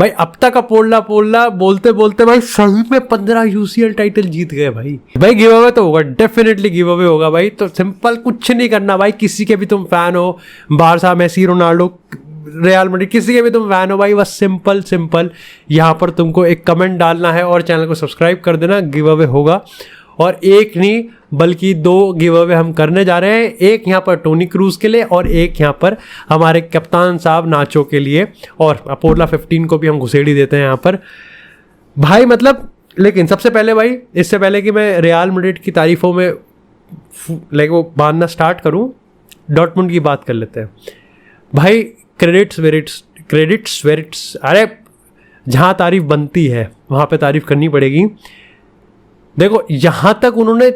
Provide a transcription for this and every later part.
भाई अब तक अपोला बोलते बोलते भाई सही में 15 यूसीएल टाइटल जीत गए भाई गिव अवे तो होगा, डेफिनेटली गिव अवे होगा भाई। तो सिंपल, कुछ नहीं करना भाई, किसी के भी तुम फैन हो, Barca, Messi, Ronaldo, Real Madrid, किसी के भी तुम फैन हो भाई, बस सिंपल यहाँ पर तुमको एक कमेंट डालना है और चैनल को सब्सक्राइब कर देना, गिव अवे होगा। और एक नहीं बल्कि 2 गिव अवे हम करने जा रहे हैं, एक यहाँ पर टोनी क्रूज के लिए और एक यहाँ पर हमारे कप्तान साहब नाचो के लिए, और अपोला 15 को भी हम घुसेड़ी देते हैं यहाँ पर भाई। मतलब लेकिन सबसे पहले भाई, इससे पहले कि मैं रियल मैड्रिड की तारीफों में लाइक वो बांधना स्टार्ट करूँ, डॉर्टमुंड की बात कर लेते हैं भाई। क्रेडिट्स वेरिट्स, अरे जहाँ तारीफ बनती है वहाँ पे तारीफ करनी पड़ेगी। देखो यहाँ तक उन्होंने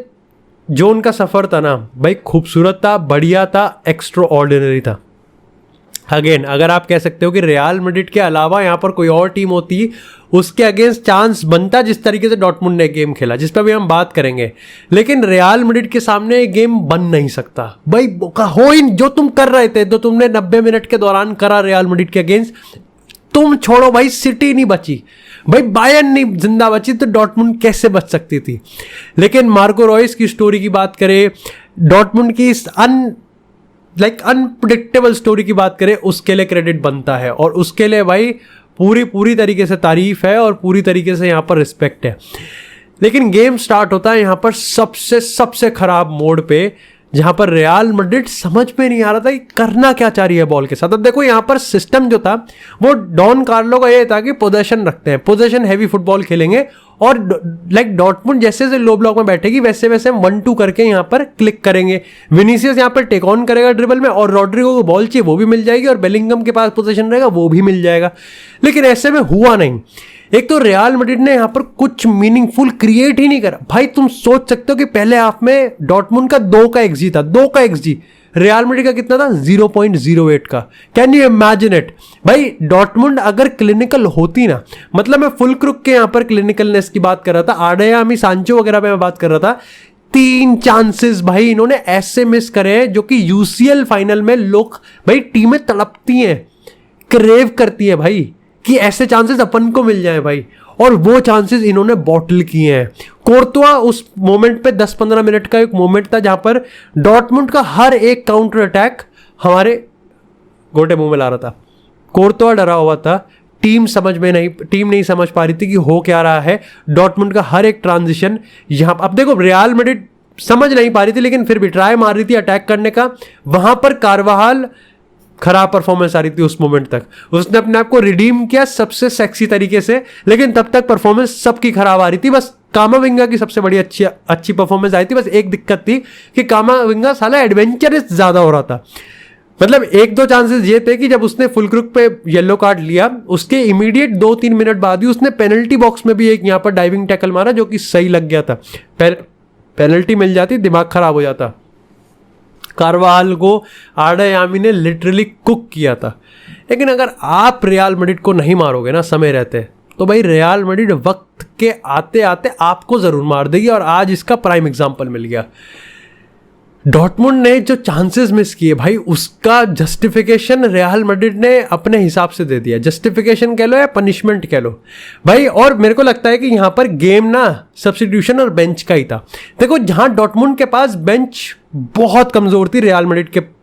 जो उनका सफ़र था ना भाई, खूबसूरत था, बढ़िया था, एक्स्ट्रा ऑर्डिनरी था। अगेन अगर आप कह सकते हो कि रियल मैड्रिड के अलावा यहाँ पर कोई और टीम होती, उसके अगेंस्ट चांस बनता, जिस तरीके से डॉर्टमुंड ने गेम खेला, जिस पर भी हम बात करेंगे, लेकिन रियल मैड्रिड के सामने गेम बन नहीं सकता भाई। हो ही जो तुम कर रहे थे, तो तुमने 90 मिनट के दौरान करा रियल मैड्रिड के अगेंस्ट, तुम छोड़ो भाई, सिटी नहीं बची भाई, बायर्न नहीं जिंदा बची, तो डॉर्टमुंड कैसे बच सकती थी। लेकिन मार्को रॉयस की स्टोरी की बात करें, डॉर्टमुंड की इस अनप्रेडिक्टेबल स्टोरी की बात करें, उसके लिए क्रेडिट बनता है, और उसके लिए भाई पूरी तरीके से तारीफ है और पूरी तरीके से यहाँ पर रिस्पेक्ट है। लेकिन गेम स्टार्ट होता है यहाँ पर सबसे खराब मोड पे, जहां पर रियल मैड्रिड समझ में नहीं आ रहा था कि करना क्या चाह रही है बॉल के साथ। अब देखो यहाँ पर सिस्टम जो था वो डॉन कार्लो का ये था कि पोजेशन रखते हैं, पोजेशन हैवी फुटबॉल खेलेंगे, और लाइक डॉर्टमुंड जैसे लो ब्लॉक में बैठेगी वैसे हम 1-2 करके यहाँ पर क्लिक करेंगे। विनीसियस यहाँ पर टेक ऑन करेगा ड्रिबल में, और रॉड्रिगो को बॉल चाहिए वो भी मिल जाएगी, और बेलिंगम के पास पोजीशन रहेगा वो भी मिल जाएगा। लेकिन ऐसे में हुआ नहीं। एक तो रियल मैड्रिड ने यहाँ पर कुछ मीनिंगफुल क्रिएट ही नहीं करा भाई। तुम सोच सकते हो कि पहले हाफ में डॉर्टमुंड का 2 का एक्सजी था, 2 का एक्सजी, रियल मैड्रिड का कितना था, 0.08 का। कैन यू इमेजिन इट भाई। डॉर्टमुंड अगर क्लिनिकल होती ना, मतलब मैं फुल क्रुक के यहाँ पर क्लिनिकलनेस की बात कर रहा था, आडेयामी, सांचो वगैरह पे मैं बात कर रहा था, 3 चांसेस भाई इन्होंने ऐसे मिस करे हैं जो कि यूसीएल फाइनल में लोग भाई टीमें तड़पती हैं, क्रेव करती है भाई कि ऐसे चांसेस अपन को मिल जाए भाई, और वो चांसेस इन्होंने बॉटल किए हैं। कोर्तवा उस मोमेंट पे 10-15 मिनट का एक मोमेंट था जहां पर डॉर्टमुंड का हर एक काउंटर अटैक हमारे गोटे मुंह में ला रहा था। कोर्तवा डरा हुआ था, टीम नहीं समझ पा रही थी कि हो क्या रहा है। डॉर्टमुंड का हर एक ट्रांजिशन यहाँ, अब देखो रियल मैड्रिड समझ नहीं पा रही थी, लेकिन फिर भी ट्राई मार रही थी अटैक करने का। वहां पर कारवाहाल खराब परफॉर्मेंस आ रही थी उस मोमेंट तक, उसने अपने आप को रिडीम किया सबसे सेक्सी तरीके से, लेकिन तब तक परफॉर्मेंस सबकी खराब आ रही थी। बस कामाविंगा की सबसे बड़ी अच्छी परफॉर्मेंस आई थी। बस एक दिक्कत थी कि कामाविंगा साला एडवेंचरस ज्यादा हो रहा था। मतलब 1-2 चांसेस ये थे कि जब उसने फुल क्रुक पे येलो कार्ड लिया, उसके इमीडिएट 2-3 मिनट बाद ही उसने पेनल्टी बॉक्स में भी एक यहाँ पर डाइविंग टैकल मारा जो कि सही लग गया था। पेनल्टी मिल जाती, दिमाग खराब हो जाता। कारवाल को आडेयामी ने लिटरली कुक किया था। लेकिन अगर आप रियल मैड्रिड को नहीं मारोगे ना समय रहते, तो भाई रियल मैड्रिड वक्त के आते आते आपको जरूर मार देगी, और आज इसका प्राइम एग्जांपल मिल गया। डॉर्टमुंड ने जो चांसेस मिस किए भाई, उसका जस्टिफिकेशन रियल मैड्रिड ने अपने हिसाब से दे दिया। जस्टिफिकेशन कह लो या पनिशमेंट कह लो भाई। और मेरे को लगता है कि यहाँ पर गेम ना सब्स्टिट्यूशन और बेंच का ही था। देखो जहां डॉर्टमुंड के पास बेंच बहुत कमजोर थी रियल मैड्रिड के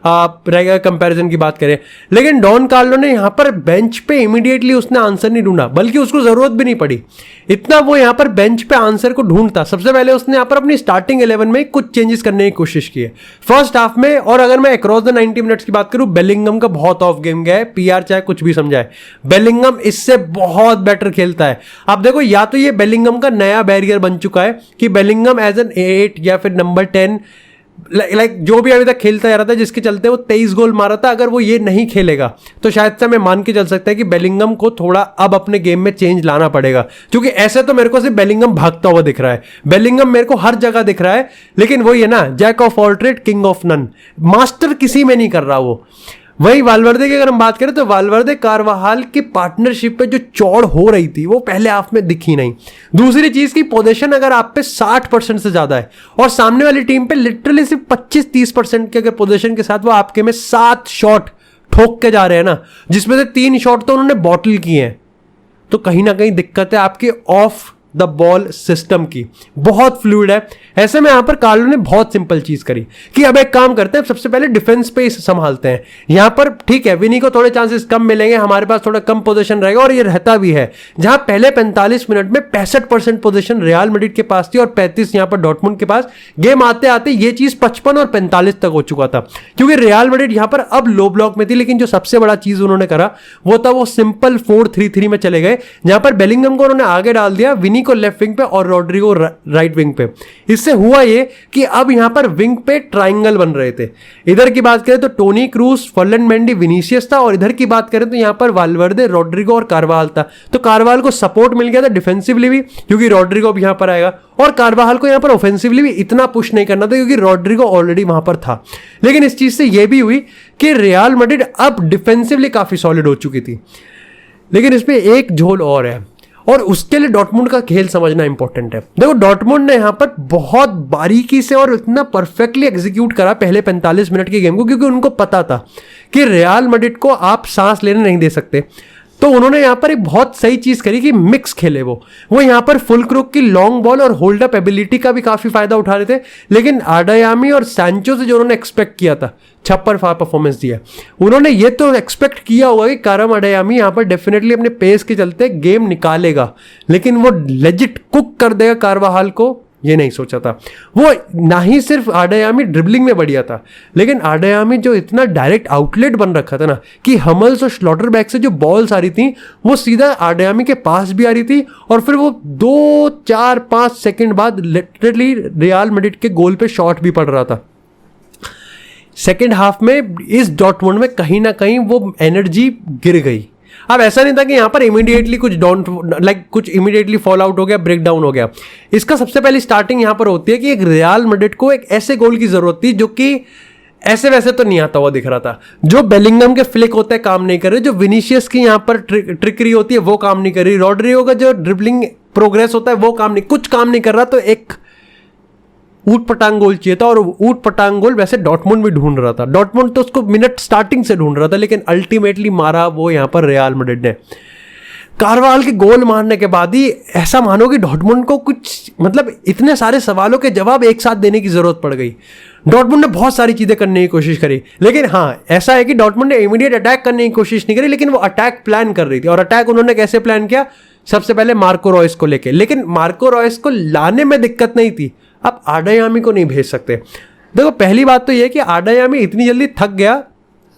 कंपैरिजन की बात करें, लेकिन डॉन कार्लो ने यहाँ पर बेंच पे इमीडिएटली उसने आंसर नहीं ढूंढा, बल्कि उसको जरूरत भी नहीं पड़ी इतना वो यहाँ पर बेंच पे आंसर को ढूंढता। सबसे पहले उसने यहाँ पर अपनी स्टार्टिंग 11 में कुछ चेंजेस करने की कोशिश की है फर्स्ट हाफ में। और अगर मैं अक्रॉस द 90 मिनट्स की बात करूं, बेलिंगम का बहुत ऑफ गेम गया है, पीआर चाहे कुछ भी समझाए, बेलिंगम इससे बहुत बेटर खेलता है। आप देखो, या तो ये बेलिंगम का नया बैरियर बन चुका है कि बेलिंगम एज एन 8 या फिर नंबर 10 लाइक जो भी अभी तक खेलता जा रहा था, जिसके चलते वो 23 गोल मारा था, अगर वो ये नहीं खेलेगा तो शायद से हमें मान के चल सकता है कि बेलिंगम को थोड़ा अब अपने गेम में चेंज लाना पड़ेगा। क्योंकि ऐसे तो मेरे को सिर्फ बेलिंगम भागता हुआ दिख रहा है, बेलिंगम मेरे को हर जगह दिख रहा है, लेकिन वही है ना, jack of all trade king of none, master किसी में नहीं कर रहा वो। वही वालवर्दे की अगर हम बात करें तो वालवर्दे कारवाहाल की पार्टनरशिप पे जो चौड़ हो रही थी वो पहले हाफ में दिखी नहीं। दूसरी चीज की पोजीशन अगर आप पे 60% से ज्यादा है और सामने वाली टीम पे लिटरली सिर्फ 25-30% के अगर पोजीशन के साथ वो आपके में 7 शॉट ठोक के जा रहे हैं ना, जिसमें से 3 शॉट तो उन्होंने बॉटल किए हैं, तो कहीं ना कहीं दिक्कत है आपके ऑफ द बॉल सिस्टम की, बहुत फ्लूइड है। ऐसे में यहां पर कार्लो ने बहुत सिंपल चीज करी कि अब एक काम करते हैं, सबसे पहले डिफेंस पे संभालते हैं। यहां पर ठीक है, विनी को थोड़े चांसेस कम मिलेंगे, हमारे पास थोड़ा कम पोजीशन रहेगा, और ये रहता भी है। जहां पहले 45 मिनट में 65% पोजीशन रियल मैड्रिड के पास थी और 35 यहां पर डॉर्टमुंड के पास, गेम आते आते ये चीज 55 और 45 तक हो चुका था, क्योंकि रियल मैड्रिड यहां पर अब लो ब्लॉक में थी। लेकिन जो सबसे बड़ा चीज उन्होंने करा वो था वो सिंपल 4-3-3 में चले गए, जहां पर बेलिंगम को उन्होंने आगे डाल दिया, विनी को लेफ्ट विंग पे और रॉड्रिगो राइट विंग पे। इससे हुआ ये कि अब यहां पर विंग पे ट्रायंगल बन रहे थे। इधर की बात करें तो टोनी क्रूज, फर्लैंड मेंडी, विनीसियस था, और इधर की बात करें तो यहां पर वाल्वर्दे, रॉड्रिगो और कारवाल था। तो कारवाल को सपोर्ट मिल गया था डिफेंसिवली भी, क्योंकि रॉड्रिगो अब यहां पर आएगा, और कारवाल को यहां पर ऑफेंसिवली भी इतना पुश नहीं करना था क्योंकि रॉड्रिगो ऑलरेडी वहां पर था। लेकिन इस चीज से यह भी हुई कि रियल मैड्रिड अब डिफेंसिवली काफी सॉलिड हो चुकी थी। लेकिन इसमें एक झोल और है, और उसके लिए डॉर्टमुंड का खेल समझना इंपॉर्टेंट है। देखो डॉर्टमुंड ने यहां पर बहुत बारीकी से और इतना परफेक्टली एग्जीक्यूट करा पहले 45 मिनट के गेम को, क्योंकि उनको पता था कि रियल मैड्रिड को आप सांस लेने नहीं दे सकते। तो उन्होंने यहां पर एक बहुत सही चीज करी कि मिक्स खेले वो यहां पर फुल क्रुक की लॉन्ग बॉल और होल्ड अप एबिलिटी का भी काफी फायदा उठा रहे थे। लेकिन आडायामी और सैंचो से जो उन्होंने एक्सपेक्ट किया था, छप्पर फार परफॉर्मेंस दिया, उन्होंने ये तो एक्सपेक्ट किया होगा कि कारम आडायामी यहां पर डेफिनेटली अपने पेस के चलते गेम निकालेगा, लेकिन वो लेजिट कुक कर देगा कारवाहाल को, ये नहीं सोचा था। वो ना ही सिर्फ आडायामी ड्रिबलिंग में बढ़िया था, लेकिन आडायामी जो इतना डायरेक्ट आउटलेट बन रखा था ना कि हमल्स और स्लॉटरबैक से जो बॉल्स आ रही थी वो सीधा आडायामी के पास भी आ रही थी, और फिर वो 2-4-5 सेकंड बाद लिटरली रियल मैड्रिड के गोल पे शॉट भी पड़ रहा था। सेकेंड हाफ में इस डॉर्टमुंड में कहीं ना कहीं वो एनर्जी गिर गई। अब ऐसा नहीं था कि यहां पर इमीडिएटली कुछ इमीडिएटली फॉल आउट हो गया, ब्रेक डाउन हो गया। इसका सबसे पहली स्टार्टिंग यहां पर होती है कि एक रियल मैड्रिड को एक ऐसे गोल की जरूरत थी जो कि ऐसे वैसे तो नहीं आता हुआ दिख रहा था। जो बेलिंगम के फ्लिक होते हैं काम नहीं कर रहे, जो विनीशियस की यहां पर ट्रिकरी होती है वो काम नहीं कर रही, रॉड्रिगो का जो ड्रिबलिंग प्रोग्रेस होता है वो कुछ काम नहीं कर रहा। तो एक ऊट पटांग गोल चाहिए था, और ऊट पटांग गोल वैसे डॉर्टमुंड भी ढूंढ रहा था। डॉर्टमुंड तो उसको मिनट स्टार्टिंग से ढूंढ रहा था, लेकिन अल्टीमेटली मारा वो यहां पर रियल मैड्रिड ने। कारवाल के गोल मारने के बाद ही ऐसा मानो कि डॉर्टमुंड को कुछ इतने सारे सवालों के जवाब एक साथ देने की जरूरत पड़ गई। डॉर्टमुंड ने बहुत सारी चीजें करने की कोशिश करी, लेकिन हाँ ऐसा है कि डॉर्टमुंड ने इमीडिएट अटैक करने की कोशिश नहीं करी, लेकिन वो अटैक प्लान कर रही थी। और अटैक उन्होंने कैसे प्लान किया? सबसे पहले मार्को रॉयस को लेके, लेकिन मार्को रॉयस को लाने में दिक्कत नहीं थी, आप आडायामी को नहीं भेज सकते। देखो पहली बात तो यह कि आडायामी इतनी जल्दी थक गया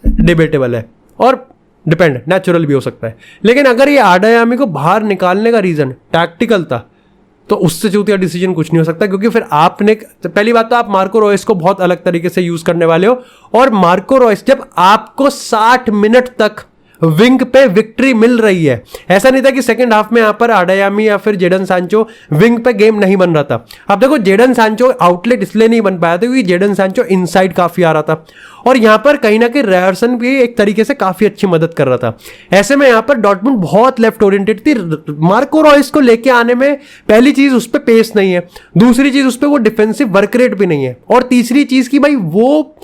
डिबेटेबल है, और डिपेंड नेचुरल भी हो सकता है। लेकिन अगर ये आडायामी को बाहर निकालने का रीजन टैक्टिकल था तो उससे चूतिया डिसीजन कुछ नहीं हो सकता, क्योंकि फिर आपने पहली बात तो आप मार्को रॉयस को बहुत अलग तरीके से यूज करने वाले हो, और मार्को रॉयस जब आपको 60 मिनट तक विंग पे विक्ट्री मिल रही है, ऐसा नहीं था कि सेकंड हाफ में यहां पर आडायामी या फिर जेडन सांचो विंग पे गेम नहीं बन रहा था। अब देखो जेडन सांचो आउटलेट इसलिए नहीं बन पाया था क्योंकि जेडन सांचो इनसाइड काफी आ रहा था, और यहां पर कहीं ना कहीं रायरसन भी एक तरीके से काफी अच्छी मदद कर रहा था। ऐसे में यहां पर डॉर्टमुंड बहुत लेफ्ट ओरिएंटेड थी। मार्को रॉयस को लेके आने में पहली चीज उस पर पेस नहीं है, दूसरी चीज उस पर वो डिफेंसिव वर्क रेट भी नहीं है, और तीसरी चीज की भाई वो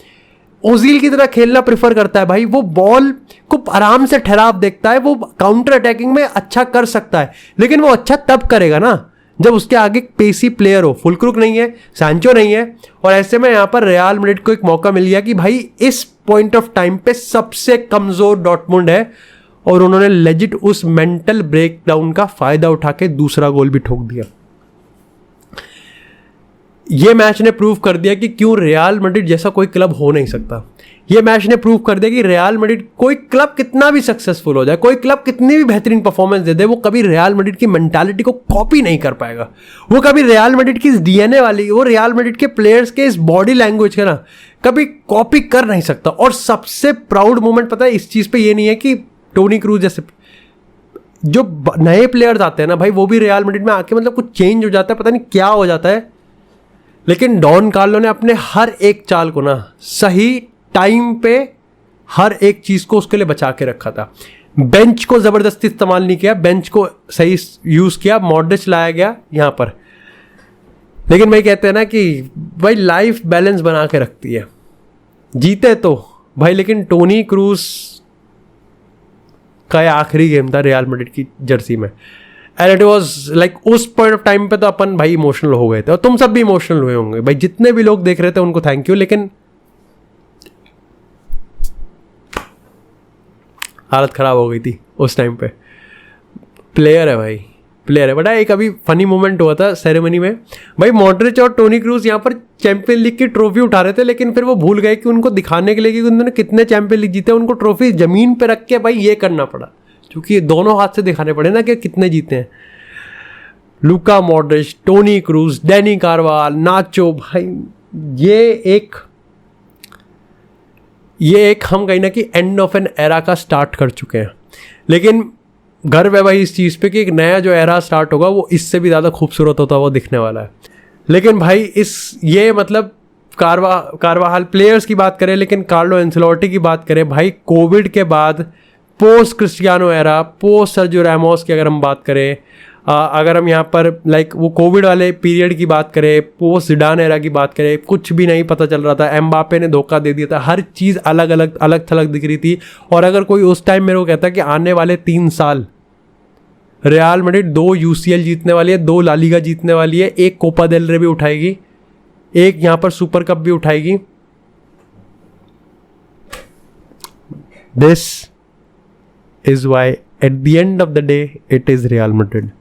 ओजील की तरह खेलना प्रेफर करता है। भाई वो बॉल को आराम से ठहराव देखता है, वो काउंटर अटैकिंग में अच्छा कर सकता है, लेकिन वो अच्छा तब करेगा ना जब उसके आगे पेसी प्लेयर हो। फुलक्रुक नहीं है, सांचो नहीं है, और ऐसे में यहां पर रियल मैड्रिड को एक मौका मिल गया कि भाई इस पॉइंट ऑफ टाइम पे सबसे कमजोर डॉर्टमुंड है, और उन्होंने लेजिट उस मेंटल ब्रेकडाउन का फायदा उठा के दूसरा गोल भी ठोक दिया। ये मैच ने प्रूव कर दिया कि क्यों रियल मैड्रिड जैसा कोई क्लब हो नहीं सकता। ये मैच ने प्रूव कर दिया कि रियल मैड्रिड, कोई क्लब कितना भी सक्सेसफुल हो जाए, कोई क्लब कितनी भी बेहतरीन परफॉर्मेंस दे दे, वो कभी रियल मैड्रिड की मेंटालिटी को कॉपी नहीं कर पाएगा। वो कभी रियल मैड्रिड की इस डीएनए वाली, वो रियल मैड्रिड के प्लेयर्स के इस बॉडी लैंग्वेज का ना कभी कॉपी कर नहीं सकता। और सबसे प्राउड मोमेंट पता है इस चीज पे ये नहीं है कि टोनी क्रूज जैसे जो नए प्लेयर्स आते हैं ना भाई, वो भी रियल मैड्रिड में आके कुछ चेंज हो जाता है, पता नहीं क्या हो जाता है, लेकिन डॉन कार्लो ने अपने हर एक चाल को ना सही टाइम पे हर एक चीज को उसके लिए बचा के रखा था। बेंच को जबरदस्ती इस्तेमाल नहीं किया, बेंच को सही यूज किया, मॉडरिच लाया गया यहां पर। लेकिन भाई कहते हैं ना कि भाई लाइफ बैलेंस बना के रखती है, जीते तो भाई, लेकिन टोनी क्रूज का आखिरी गेम था रियल मैड्रिड की जर्सी में, एंड इट वाज लाइक उस पॉइंट ऑफ टाइम पे तो अपन भाई इमोशनल हो गए थे, और तुम सब भी इमोशनल हुए होंगे भाई, जितने भी लोग देख रहे थे उनको थैंक यू। लेकिन हालत ख़राब हो गई थी उस टाइम पे। प्लेयर है भाई, प्लेयर है। बट एक अभी फनी मोमेंट हुआ था सेरेमनी में भाई, मॉड्रिच और टोनी क्रूज यहाँ पर चैंपियन लीग की ट्रॉफी उठा रहे थे, लेकिन फिर वो भूल गए कि उनको दिखाने के लिए कि उन्होंने कितने चैंपियन लीग जीते, उनको ट्रॉफी ज़मीन पे रख के भाई ये करना पड़ा, क्योंकि दोनों हाथ से दिखाने पड़े ना कि कितने जीते हैं। Luka Modric, Toni Kroos, Dani Carvajal, Nacho, भाई ये एक हम कहीं ना कि एंड ऑफ एन एरा का स्टार्ट कर चुके हैं। लेकिन गर्व है भाई इस चीज़ पे कि एक नया जो एरा स्टार्ट होगा वो इससे भी ज़्यादा खूबसूरत होता हुआ दिखने वाला है। लेकिन भाई ये मतलब कारवाहाल प्लेयर्स की बात करें, लेकिन कार्लो एंसेलोटी की बात करें भाई, कोविड के बाद post Cristiano era, post Sergio Ramos की अगर हम बात करें, अगर हम यहाँ पर लाइक वो कोविड वाले पीरियड की बात करें, पोस्ट ज़िडान एरा की बात करें, कुछ भी नहीं पता चल रहा था, एम्बापे ने धोखा दे दिया था, हर चीज़ अलग थलग दिख रही थी। और अगर कोई उस टाइम मेरे को कहता कि आने वाले 3 साल रियल मैड्रिड 2 UCL जीतने वाली है, 2 ला लीगा जीतने वाली है, 1 कोपा देल रे भी उठाएगी, 1 यहाँ पर सुपर कप भी उठाएगी, this is why at the end of the day it is Real Madrid.